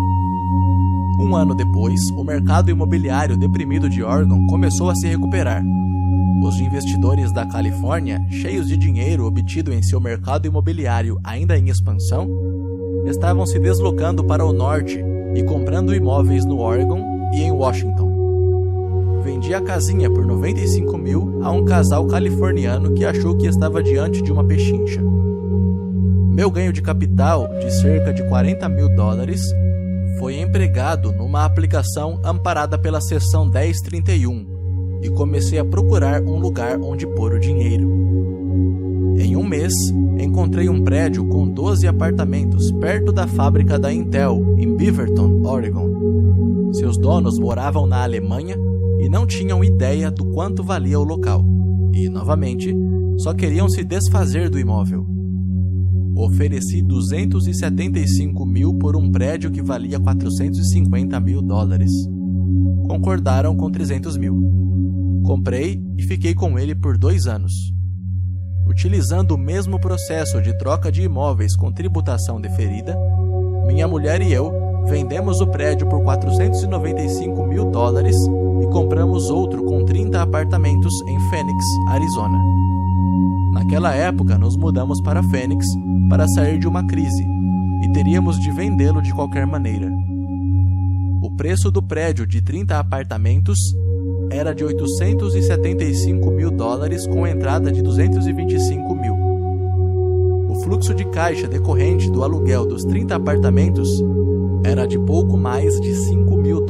Um ano depois, o mercado imobiliário deprimido de Oregon começou a se recuperar. Os investidores da Califórnia, cheios de dinheiro obtido em seu mercado imobiliário ainda em expansão, estavam se deslocando para o norte e comprando imóveis no Oregon e em Washington. Vendi a casinha por $95 mil a um casal californiano que achou que estava diante de uma pechincha. Meu ganho de capital, de cerca de $40 mil, foi empregado numa aplicação amparada pela seção 1031 e comecei a procurar um lugar onde pôr o dinheiro. Em um mês, encontrei um prédio com 12 apartamentos perto da fábrica da Intel, em Beaverton, Oregon. Seus donos moravam na Alemanha e não tinham ideia do quanto valia o local, e, novamente, só queriam se desfazer do imóvel. Ofereci $275 mil por um prédio que valia $450 mil. Concordaram com $300 mil. Comprei e fiquei com ele por 2 anos. Utilizando o mesmo processo de troca de imóveis com tributação deferida, minha mulher e eu vendemos o prédio por $495 mil e compramos outro com 30 apartamentos em Phoenix, Arizona. Naquela época, nos mudamos para Phoenix para sair de uma crise e teríamos de vendê-lo de qualquer maneira. O preço do prédio de 30 apartamentos era de $875 mil com entrada de $225 mil. O fluxo de caixa decorrente do aluguel dos 30 apartamentos era de pouco mais de $5 mil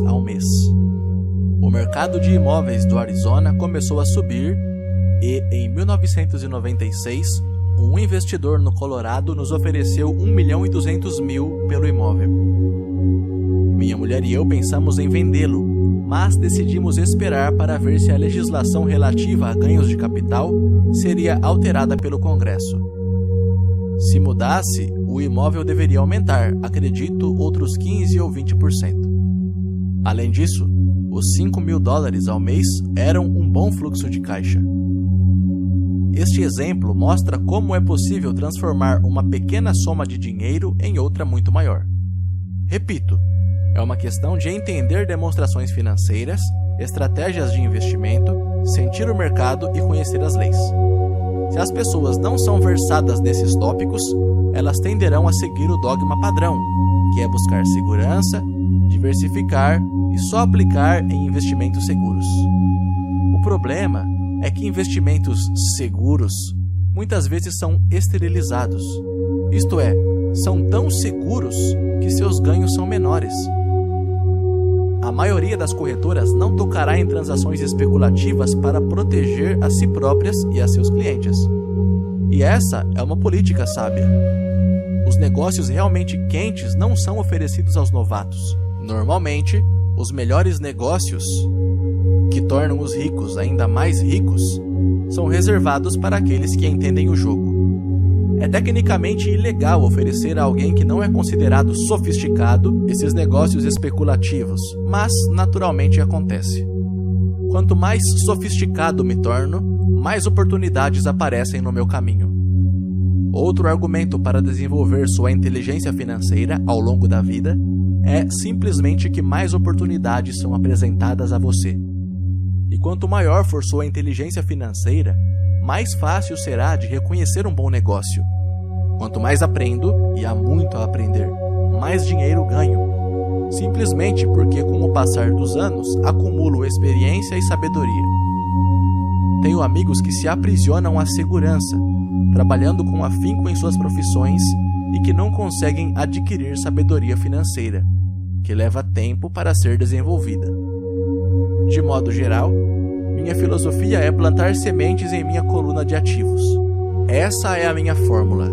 ao mês. O mercado de imóveis do Arizona começou a subir e, em 1996, um investidor no Colorado nos ofereceu $1.200.000 pelo imóvel. Minha mulher e eu pensamos em vendê-lo, mas decidimos esperar para ver se a legislação relativa a ganhos de capital seria alterada pelo Congresso. Se mudasse, o imóvel deveria aumentar, acredito, outros 15% ou 20%. Além disso, os $5 mil ao mês eram um bom fluxo de caixa. Este exemplo mostra como é possível transformar uma pequena soma de dinheiro em outra muito maior. Repito, é uma questão de entender demonstrações financeiras, estratégias de investimento, sentir o mercado e conhecer as leis. Se as pessoas não são versadas nesses tópicos, elas tenderão a seguir o dogma padrão, que é buscar segurança, diversificar e só aplicar em investimentos seguros. O problema é que investimentos seguros muitas vezes são esterilizados, isto é, são tão seguros que seus ganhos são menores. A maioria das corretoras não tocará em transações especulativas para proteger a si próprias e a seus clientes. E essa é uma política sábia. Os negócios realmente quentes não são oferecidos aos novatos. Normalmente, os melhores negócios, que tornam os ricos ainda mais ricos, são reservados para aqueles que entendem o jogo. É tecnicamente ilegal oferecer a alguém que não é considerado sofisticado esses negócios especulativos, mas naturalmente acontece. Quanto mais sofisticado me torno, mais oportunidades aparecem no meu caminho. Outro argumento para desenvolver sua inteligência financeira ao longo da vida é simplesmente que mais oportunidades são apresentadas a você. E quanto maior for sua inteligência financeira, mais fácil será de reconhecer um bom negócio. Quanto mais aprendo, e há muito a aprender, mais dinheiro ganho. Simplesmente porque, com o passar dos anos, acumulo experiência e sabedoria. Tenho amigos que se aprisionam à segurança, trabalhando com afinco em suas profissões e que não conseguem adquirir sabedoria financeira, que leva tempo para ser desenvolvida. De modo geral, minha filosofia é plantar sementes em minha coluna de ativos. Essa é a minha fórmula.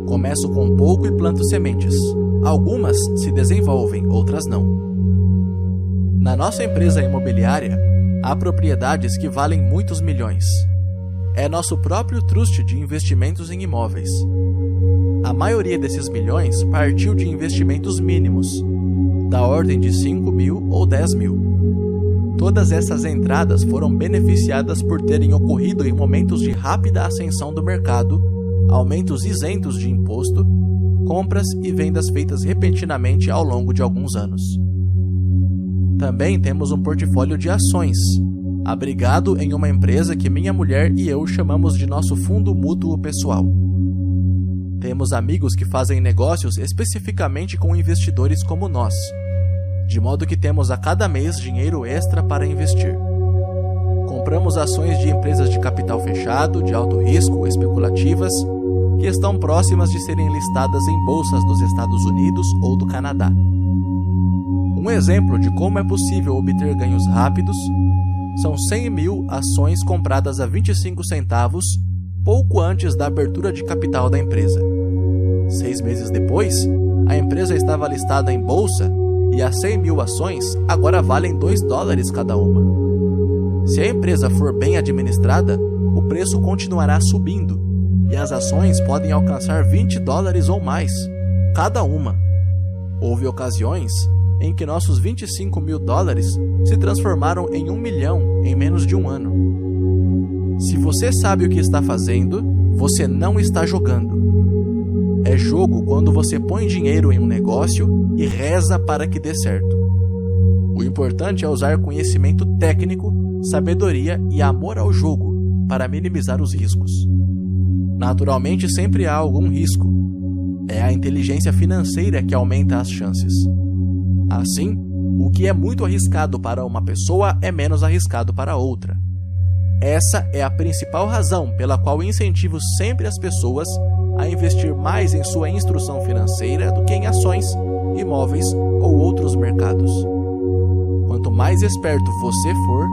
Começo com pouco e planto sementes. Algumas se desenvolvem, outras não. Na nossa empresa imobiliária, há propriedades que valem muitos milhões. É nosso próprio trust de investimentos em imóveis. a maioria desses milhões partiu de investimentos mínimos, da ordem de 5 mil ou 10 mil. Todas essas entradas foram beneficiadas por terem ocorrido em momentos de rápida ascensão do mercado, aumentos isentos de imposto, compras e vendas feitas repentinamente ao longo de alguns anos. Também temos um portfólio de ações, abrigado em uma empresa que minha mulher e eu chamamos de nosso fundo mútuo pessoal. Temos amigos que fazem negócios especificamente com investidores como nós, de modo que temos a cada mês dinheiro extra para investir. Compramos ações de empresas de capital fechado, de alto risco, especulativas, que estão próximas de serem listadas em bolsas dos Estados Unidos ou do Canadá. Um exemplo de como é possível obter ganhos rápidos são 100 mil ações compradas a 25 centavos pouco antes da abertura de capital da empresa. 6 meses depois, a empresa estava listada em bolsa e as 100 mil ações agora valem $2 cada uma. Se a empresa for bem administrada, o preço continuará subindo e as ações podem alcançar $20 ou mais, cada uma. Houve ocasiões em que nossos $25 mil se transformaram em 1 milhão em menos de um ano. Se você sabe o que está fazendo, você não está jogando. É jogo quando você põe dinheiro em um negócio e reza para que dê certo. O importante é usar conhecimento técnico, sabedoria e amor ao jogo para minimizar os riscos. Naturalmente, sempre há algum risco. É a inteligência financeira que aumenta as chances. Assim, o que é muito arriscado para uma pessoa é menos arriscado para outra. Essa é a principal razão pela qual incentivo sempre as pessoas a investir mais em sua instrução financeira do que em ações, imóveis ou outros mercados. Quanto mais esperto você for,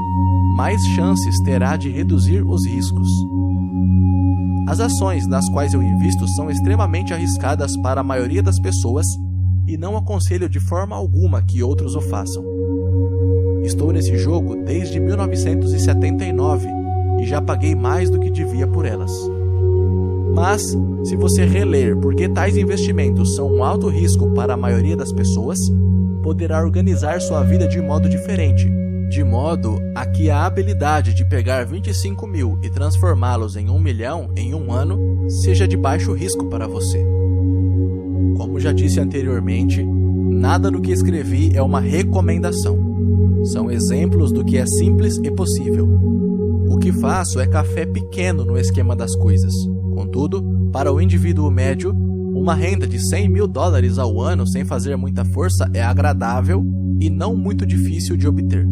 mais chances terá de reduzir os riscos. As ações nas quais eu invisto são extremamente arriscadas para a maioria das pessoas e não aconselho de forma alguma que outros o façam. Estou nesse jogo desde 1979 e já paguei mais do que devia por elas. Mas, se você reler por que tais investimentos são um alto risco para a maioria das pessoas, poderá organizar sua vida de modo diferente, de modo a que a habilidade de pegar 25 mil e transformá-los em 1 milhão em um ano seja de baixo risco para você. Como já disse anteriormente, nada do que escrevi é uma recomendação. São exemplos do que é simples e possível. O que faço é café pequeno no esquema das coisas. Contudo, para o indivíduo médio, uma renda de 100 mil dólares ao ano sem fazer muita força é agradável e não muito difícil de obter.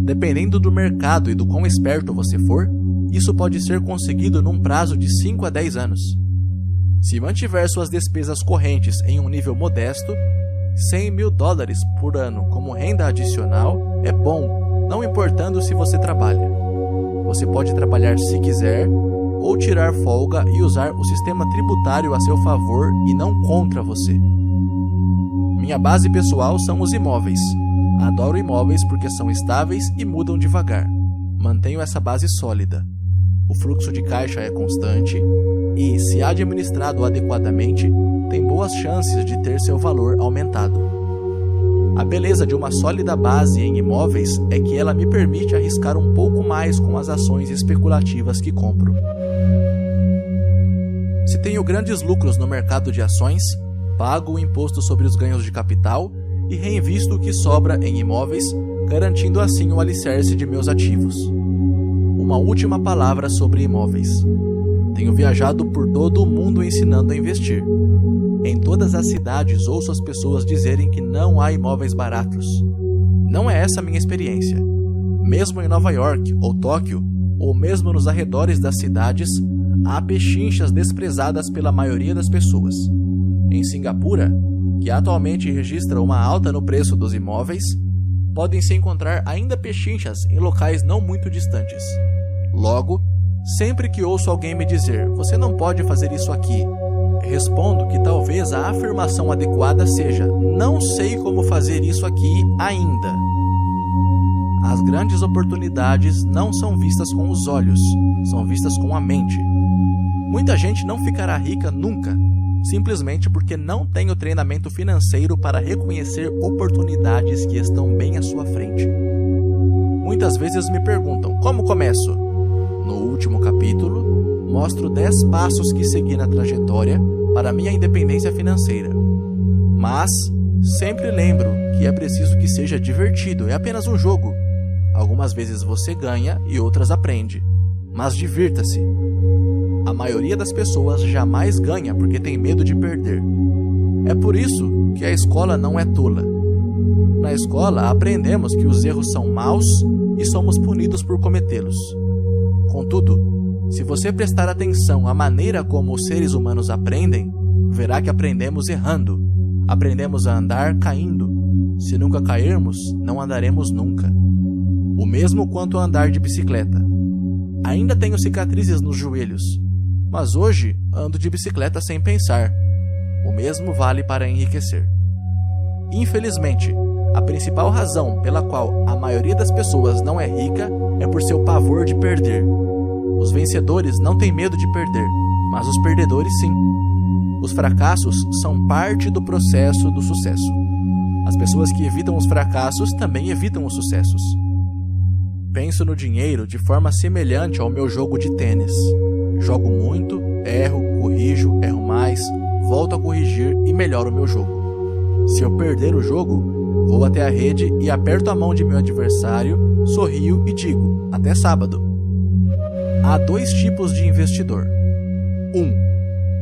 Dependendo do mercado e do quão esperto você for, isso pode ser conseguido num prazo de 5 a 10 anos. Se mantiver suas despesas correntes em um nível modesto, 100 mil dólares por ano como renda adicional é bom, não importando se você trabalha. Você pode trabalhar se quiser, ou tirar folga e usar o sistema tributário a seu favor e não contra você. Minha base pessoal são os imóveis. Adoro imóveis porque são estáveis e mudam devagar. Mantenho essa base sólida. O fluxo de caixa é constante e, se administrado adequadamente, tem boas chances de ter seu valor aumentado. A beleza de uma sólida base em imóveis é que ela me permite arriscar um pouco mais com as ações especulativas que compro. Se tenho grandes lucros no mercado de ações, pago o imposto sobre os ganhos de capital e reinvisto o que sobra em imóveis, garantindo assim o alicerce de meus ativos. Uma última palavra sobre imóveis. Tenho viajado por todo o mundo ensinando a investir. Em todas as cidades ouço as pessoas dizerem que não há imóveis baratos. Não é essa a minha experiência. Mesmo em Nova York ou Tóquio, ou mesmo nos arredores das cidades, há pechinchas desprezadas pela maioria das pessoas. Em Singapura, que atualmente registra uma alta no preço dos imóveis, podem-se encontrar ainda pechinchas em locais não muito distantes. Logo, sempre que ouço alguém me dizer, você não pode fazer isso aqui, respondo que talvez a afirmação adequada seja, não sei como fazer isso aqui ainda. As grandes oportunidades não são vistas com os olhos, são vistas com a mente. Muita gente não ficará rica nunca, simplesmente porque não tem o treinamento financeiro para reconhecer oportunidades que estão bem à sua frente. Muitas vezes me perguntam, como começo? No último capítulo, mostro 10 passos que segui na trajetória para minha independência financeira. Mas sempre lembro que é preciso que seja divertido, é apenas um jogo. Algumas vezes você ganha e outras aprende, mas divirta-se. A maioria das pessoas jamais ganha porque tem medo de perder. É por isso que a escola não é tola. Na escola aprendemos que os erros são maus e somos punidos por cometê-los. Contudo, se você prestar atenção à maneira como os seres humanos aprendem, verá que aprendemos errando. Aprendemos a andar caindo. Se nunca cairmos, não andaremos nunca. O mesmo quanto a andar de bicicleta. Ainda tenho cicatrizes nos joelhos, mas hoje ando de bicicleta sem pensar. O mesmo vale para enriquecer. Infelizmente, a principal razão pela qual a maioria das pessoas não é rica é por seu pavor de perder. Os vencedores não têm medo de perder, mas os perdedores sim. Os fracassos são parte do processo do sucesso. As pessoas que evitam os fracassos também evitam os sucessos. Penso no dinheiro de forma semelhante ao meu jogo de tênis. Jogo muito, erro, corrijo, erro mais, volto a corrigir e melhoro o meu jogo. Se eu perder o jogo, vou até a rede e aperto a mão de meu adversário, sorrio e digo, até sábado. Há 2 tipos de investidor. 1.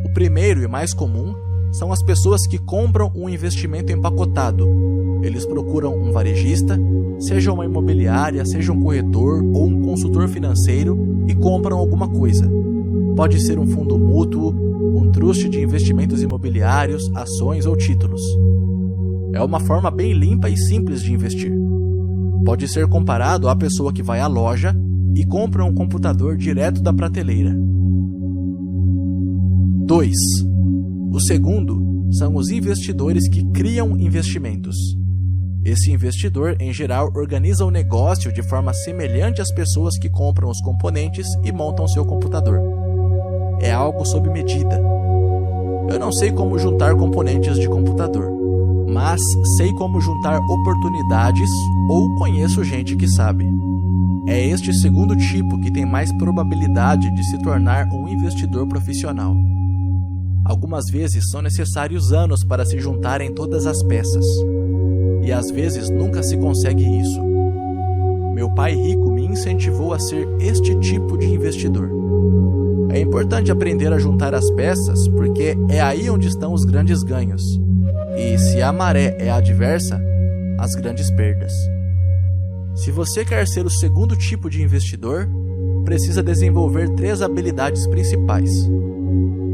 O primeiro e mais comum são as pessoas que compram um investimento empacotado. Eles procuram um varejista, seja uma imobiliária, seja um corretor ou um consultor financeiro e compram alguma coisa. Pode ser um fundo mútuo, um trust de investimentos imobiliários, ações ou títulos. É uma forma bem limpa e simples de investir. Pode ser comparado à pessoa que vai à loja e compra um computador direto da prateleira. 2. O segundo são os investidores que criam investimentos. Esse investidor, em geral, organiza o negócio de forma semelhante às pessoas que compram os componentes e montam seu computador. É algo sob medida. Eu não sei como juntar componentes de computador, mas sei como juntar oportunidades ou conheço gente que sabe. É este segundo tipo que tem mais probabilidade de se tornar um investidor profissional. Algumas vezes são necessários anos para se juntarem todas as peças. E às vezes nunca se consegue isso. Meu pai rico me incentivou a ser este tipo de investidor. É importante aprender a juntar as peças porque é aí onde estão os grandes ganhos. E se a maré é adversa, as grandes perdas. Se você quer ser o segundo tipo de investidor, precisa desenvolver 3 habilidades principais.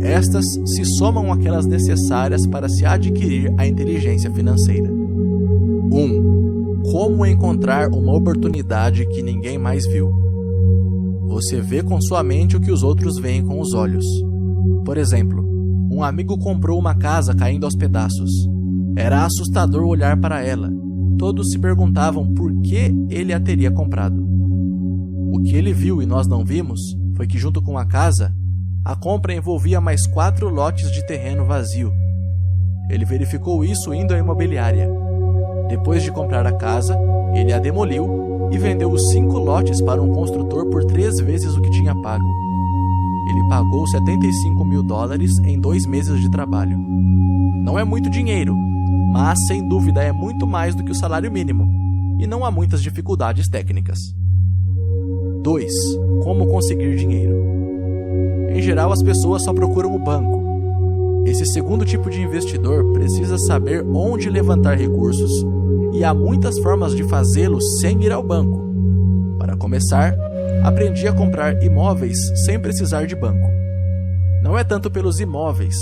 Estas se somam àquelas necessárias para se adquirir a inteligência financeira. 1. Como encontrar uma oportunidade que ninguém mais viu. Você vê com sua mente o que os outros veem com os olhos. Por exemplo, um amigo comprou uma casa caindo aos pedaços. Era assustador olhar para ela. Todos se perguntavam por que ele a teria comprado. O que ele viu e nós não vimos foi que, junto com a casa, a compra envolvia mais 4 lotes de terreno vazio. Ele verificou isso indo à imobiliária. Depois de comprar a casa, ele a demoliu e vendeu os 5 lotes para um construtor por 3 vezes o que tinha pago. Ele pagou $75.000 em 2 meses de trabalho. Não é muito dinheiro, mas sem dúvida é muito mais do que o salário mínimo, e não há muitas dificuldades técnicas. 2. Como conseguir dinheiro. Em geral, as pessoas só procuram o banco. Esse segundo tipo de investidor precisa saber onde levantar recursos, e há muitas formas de fazê-lo sem ir ao banco. Para começar, aprendi a comprar imóveis sem precisar de banco. Não é tanto pelos imóveis,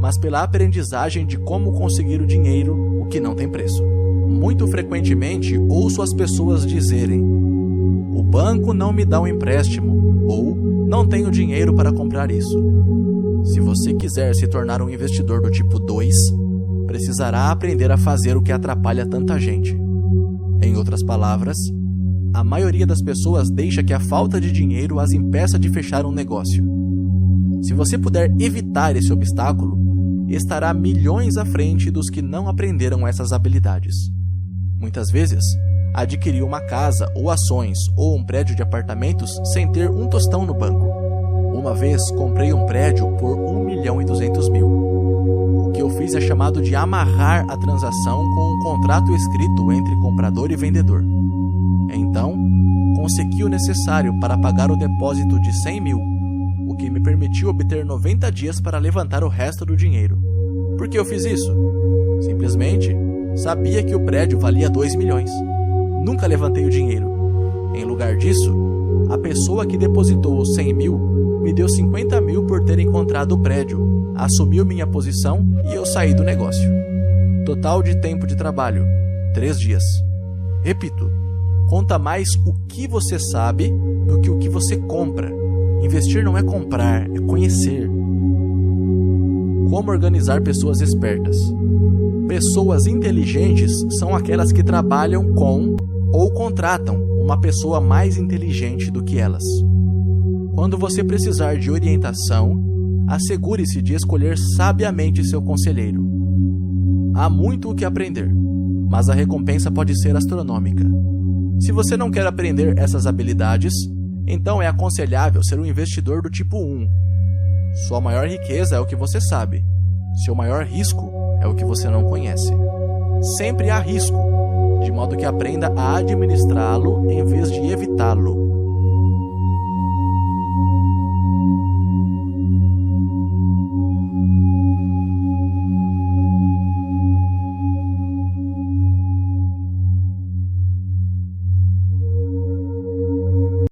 mas pela aprendizagem de como conseguir o dinheiro, o que não tem preço. Muito frequentemente ouço as pessoas dizerem: "O banco não me dá um empréstimo", ou "não tenho dinheiro para comprar isso". Se você quiser se tornar um investidor do tipo 2, precisará aprender a fazer o que atrapalha tanta gente. Em outras palavras, a maioria das pessoas deixa que a falta de dinheiro as impeça de fechar um negócio. Se você puder evitar esse obstáculo, estará milhões à frente dos que não aprenderam essas habilidades. Muitas vezes, adquiriu uma casa ou ações ou um prédio de apartamentos sem ter um tostão no banco. Uma vez comprei um prédio por 1.200.000. O que eu fiz é chamado de amarrar a transação com um contrato escrito entre comprador e vendedor. Então, consegui o necessário para pagar o depósito de 100.000, o que me permitiu obter 90 dias para levantar o resto do dinheiro. Por que eu fiz isso? Simplesmente, sabia que o prédio valia 2 milhões. Nunca levantei o dinheiro. Em lugar disso, a pessoa que depositou os 100.000 me deu 50.000 por ter encontrado o prédio, assumiu minha posição e eu saí do negócio. Total de tempo de trabalho, 3 dias. Repito, conta mais o que você sabe do que o que você compra. Investir não é comprar, é conhecer. Como organizar pessoas espertas? Pessoas inteligentes são aquelas que trabalham com ou contratam uma pessoa mais inteligente do que elas. Quando você precisar de orientação, assegure-se de escolher sabiamente seu conselheiro. Há muito o que aprender, mas a recompensa pode ser astronômica. Se você não quer aprender essas habilidades, então é aconselhável ser um investidor do tipo 1. Sua maior riqueza é o que você sabe. Seu maior risco é o que você não conhece. Sempre há risco, de modo que aprenda a administrá-lo em vez de evitá-lo.